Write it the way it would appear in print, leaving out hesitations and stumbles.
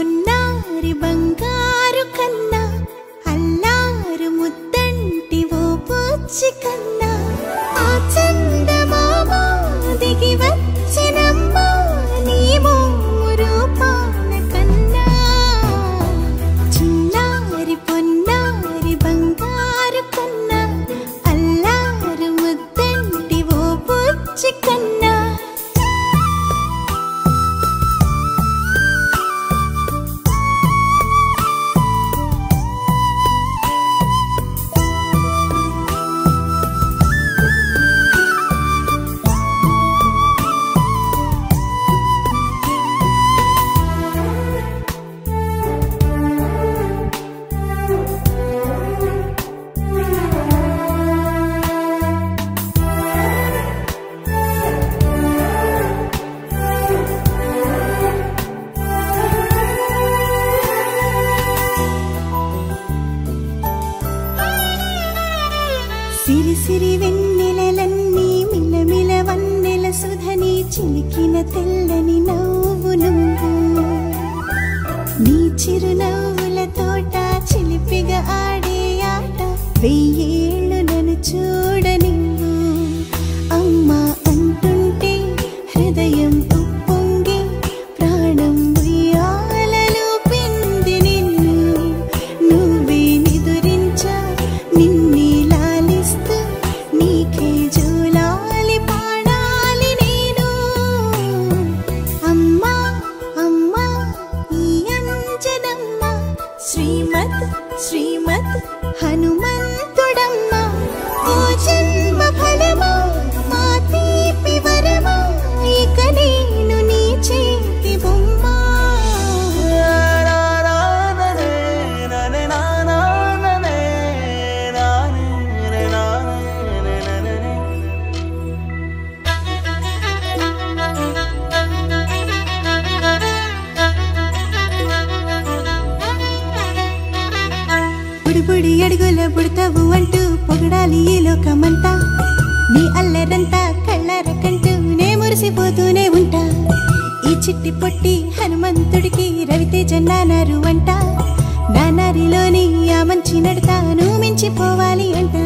పొన్నారి బంగారు కన్నా అల్లారు ముద్దంటి ఓ పుచ్చి కన్నా ఆ చందమామ దిగి వచ్చినమ్మా నీ రూపాన కన్నా చిన్నారి పొన్నారి బంగారు కన్నా అల్లారు ముద్దంటి ఓ పుచ్చి కన్నా సిరి సిరి వెన్నెలలన్నీ మిలమిల వన్నెల సుధని చిలికిన తెల్లని నవ్వు నువ్వు నీ చిరునవ్వుల తోట చిలిపిగా ఆడే ఆట వెయ్యేళ్ళు నన్ను చూడ నువ్వు అమ్మా అంటుంటే హృదయం ఉప్పొంగి ప్రాణం ఉయ్యాలలో పిండి నిన్ను నువ్వే నిదురించా నిన్నే నీకే జూలాలి పాడాలి నేను అమ్మా అమ్మా ఈ అంజనమ్మ శ్రీమత్ శ్రీమత్ హనుమంతుడమ్మ ఓ జన్మ ఫలమా మా తీపి వరమా ఇక నేను నీ చేతి బొమ్మ బుడి అడుగుల బుడతావు అంటూ పొగడాలి ఈ లోకమంతా నీ అల్లరంతా కళ్ళారకంటూ నే మురిసిపోతూనే ఉంటా ఈ చిట్టి పొట్టి హనుమంతుడికి రవితేజ నానారు అంట నానారిలోని ఆ మంచి నడతా నువ్వు మించిపోవాలి అంట